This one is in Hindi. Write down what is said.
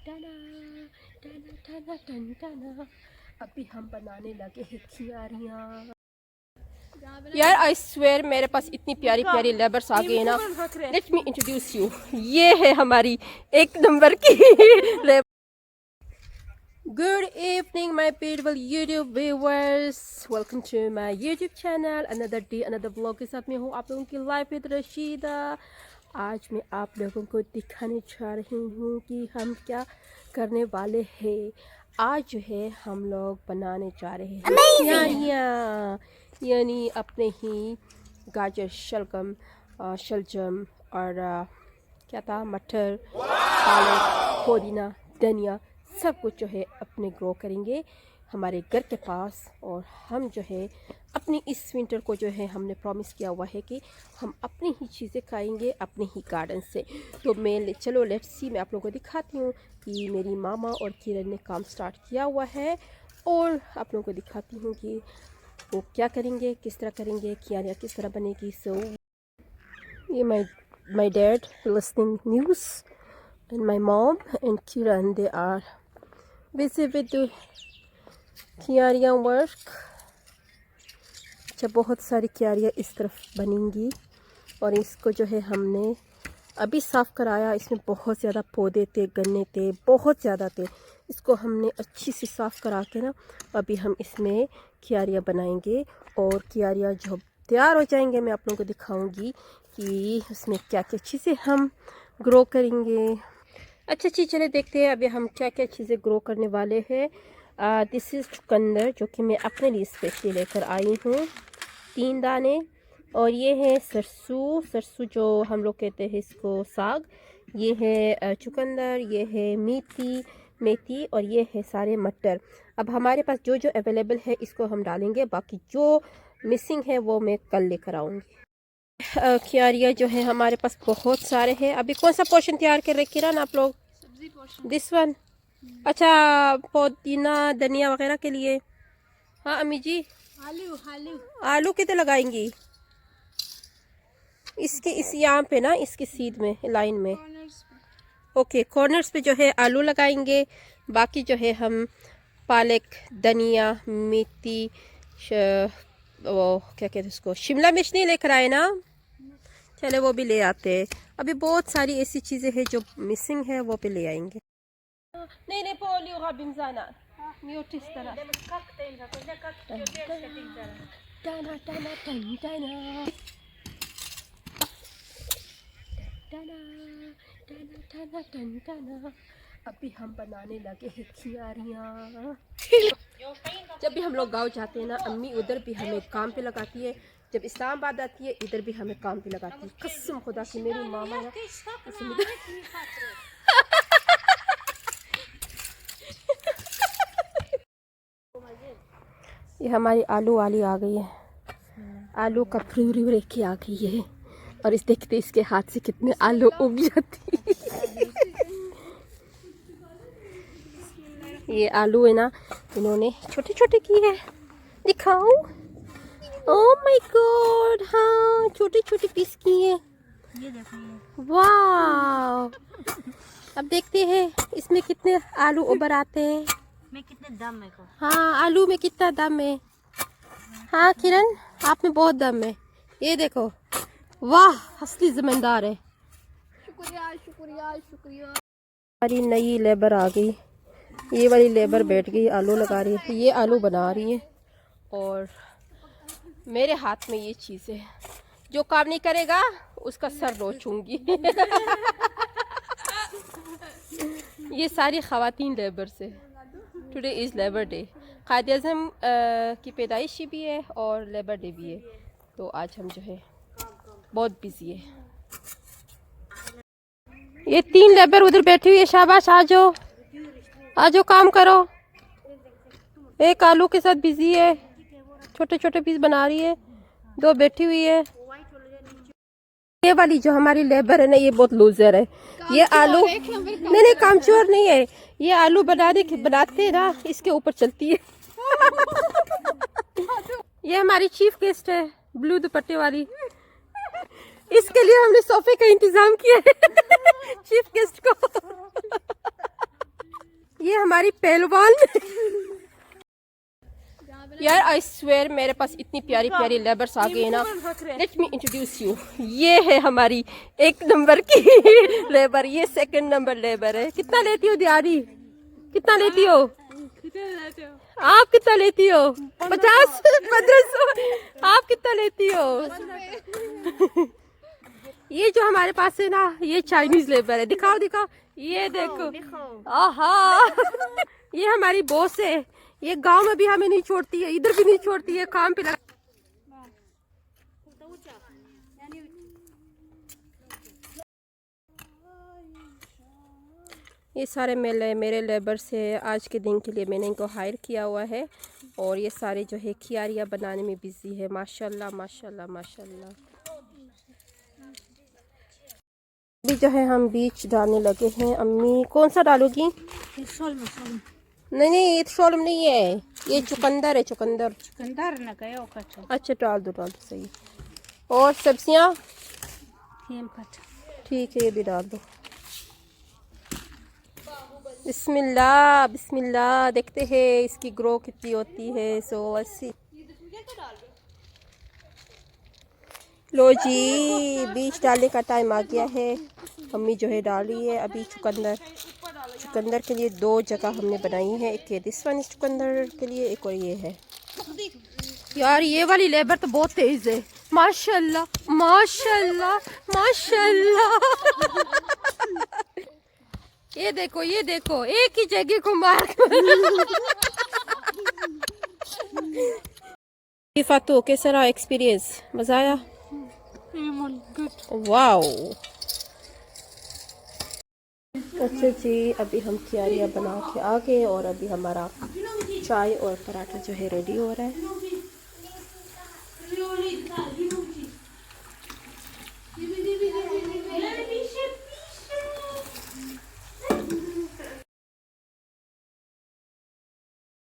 टना टना टना टन टना। अभी हम बनाने लगे हैं खियारियाँ। यार आई स्वेयर मेरे पास इतनी प्यारी प्यारी लेबर्स आ गए ना। Let me introduce you. ये है हमारी एक नंबर की labour. Good evening my beautiful YouTube viewers, welcome to my YouTube channel. Another day another blog के साथ में हूँ आप लोगों की लाइफ विद रशीदा। आज मैं आप लोगों को दिखाने जा रही हूँ कि हम क्या करने वाले हैं। आज जो है हम लोग बनाने जा रहे हैं यानी अपने ही गाजर, शलगम, शलजम और क्या था, मटर, पालक, पुदीना, धनिया, सब कुछ जो है अपने ग्रो करेंगे हमारे घर के पास। और हम जो है अपनी इस विंटर को जो है हमने प्रॉमिस किया हुआ है कि हम अपनी ही चीज़ें खाएंगे अपने ही गार्डन से। तो चलो लेट्स सी, मैं आप लोगों को दिखाती हूँ कि मेरी मामा और किरण ने काम स्टार्ट किया हुआ है। और आप लोगों को दिखाती हूँ कि वो क्या करेंगे, किस तरह करेंगे, कियारियाँ किस तरह बनेगी। सो ये my dad listening news and my mom and Kiran, they are busy with the कियारियाँ वर्क। जब बहुत सारी कियारियाँ इस तरफ बनेंगी और इसको जो है हमने अभी साफ़ कराया। इसमें बहुत ज़्यादा पौधे थे, गन्ने थे, बहुत ज़्यादा थे। इसको हमने अच्छी से साफ़ करा के ना अभी हम इसमें कियारियाँ बनाएंगे। और कियारियाँ जब तैयार हो जाएंगे मैं आप लोगों को दिखाऊंगी कि उसमें क्या क्या चीज़ें हम ग्रो करेंगे। अच्छा चले देखते हैं अभी हम क्या क्या चीज़ें ग्रो करने वाले हैं। दिस इज़ चुकंदर, जो कि मैं अपने लिए स्पेशली लेकर आई हूँ, 3 दाने। और ये है सरसों जो हम लोग कहते हैं इसको साग। ये है चुकंदर, ये है मेथी और ये है सारे मटर। अब हमारे पास जो जो अवेलेबल है इसको हम डालेंगे, बाकी जो मिसिंग है वो मैं कल लेकर आऊँगी। कियारियाँ जो है हमारे पास बहुत सारे हैं। अभी कौन सा पोर्शन तैयार कर रहे किरण आप लोग? सब्जी पोर्शन। This one. अच्छा, पुदीना धनिया वगैरह के लिए। हाँ अम्मी जी। आलू कितने लगाएंगी? इसके इस यहाँ पे ना, इसके सीध में, लाइन में। ओके, कॉर्नर्स पे जो है आलू लगाएंगे। बाकी जो है हम पालक, धनिया, मेथी, वो क्या कहते हैं उसको, शिमला मिर्च नहीं लेकर आए ना, चले वो भी ले आते हैं। अभी बहुत सारी ऐसी चीज़ें हैं जो मिसिंग है, वो भी ले आएंगे। नहीं पोलियो का बिमजाना म्यूटिस तरह टना टना टन टना टना टना टना टन टना। अभी हम बनाने लगे हैं खियारियाँ। जब भी हम लोग गांव जाते हैं ना, अम्मी उधर भी हमें काम पे लगाती है। जब इस्लामाबाद आती है इधर भी हमें काम पे लगाती है। कसम खुदा की मेरी मामा ना ये हमारी आलू वाली आ गई है। आलू का फ्रूरी रेखी आ गई है। और इस देखते इसके हाथ से कितने आलू उग जाती है। ये आलू है ना, इन्होंने छोटे छोटे किए हैं। दिखाओ, ओह माय गॉड, हाँ छोटे छोटे पीस किए। ये देखो, वाह। अब देखते हैं इसमें कितने आलू उबर आते हैं। मैं कितने दम है को। हाँ, आलू में कितना दम है। हाँ किरण, आप में बहुत दम है। ये देखो, वाह असली जमींदार है। शुक्रिया शुक्रिया शुक्रिया। हमारी नई लेबर आ गई। ये वाली लेबर बैठ गई, आलू लगा रही है, ये आलू बना रही है। और मेरे हाथ में ये चीज़ है, जो काम नहीं करेगा उसका सर नोचूंगी। ये सारी ख़वातीन लेबर से। Today is labour day. Quaid Azam की पैदाइश भी है और लेबर डे भी है। तो आज हम जो है बहुत बिजी है। ये 3 लेबर उधर बैठी हुई है। शाबाश, आ जाओ काम करो। एक आलू के साथ बिजी है, छोटे छोटे पीस बना रही है। 2 बैठी हुई है। ये वाली जो हमारी लेबर है ना, ये बहुत लूजर है। ये आलू नहीं कामचोर नहीं है। ये आलू बनाते हैं ना, इसके ऊपर चलती है। ये हमारी चीफ गेस्ट है, ब्लू दुपट्टे वाली। इसके लिए हमने सोफे का इंतजाम किया है चीफ गेस्ट को। हमारी पहलवान। यार आई स्वेयर मेरे पास इतनी प्यारी प्यारी लेबर्स आ गई है ना। Let me introduce you. ये है हमारी 1 नंबर की लेबर, ये 2nd नंबर लेबर है। कितना लेती हो दियारी? कितना लेती हो आप? कितना लेती हो? 50 1500। आप कितना लेती हो? ये जो हमारे पास है ना, ये चाइनीज लेबर है। दिखाओ दिखाओ, ये देखो। आहा ये हमारी बॉस है। ये गांव में भी हमें नहीं छोड़ती है, इधर भी नहीं छोड़ती है, काम पे लगा। ये सारे मेरे लेबर्स है। आज के दिन के लिए मैंने इनको हायर किया हुआ है और ये सारे जो है खियारियाँ बनाने में बिजी है। माशाल्लाह माशाल्लाह माशाल्लाह। अभी जो है हम बीज डालने लगे हैं। अम्मी कौन सा डालोगी? नहीं ये शोलम नहीं है, ये चुकंदर है। चुकंदर अच्छा डाल दो सही। और सब्जियाँ ठीक है, ये भी डाल दो। बिस्मिल्लाह बिस्मिल्लाह। देखते हैं इसकी ग्रो कितनी होती है। 180। लो जी, बीज डालने का टाइम आ गया है। अम्मी जो है डाली है अभी चुकंदर के लिए 2 जगह हमने बनाई है। एक ये दिस वन चुकंदर के लिए, एक और ये है। यार ये वाली लेबर तो बहुत तेज है। माशाल्लाह माशाल्लाह माशाल्लाह। ये देखो एक ही जगह को मार। फातू कैसा रहा एक्सपीरियंस? मजा आया? वाओ। अच्छा जी, अभी हम क्यारियाँ बना के आ गए और अभी हमारा चाय और पराठा जो है रेडी हो रहा है।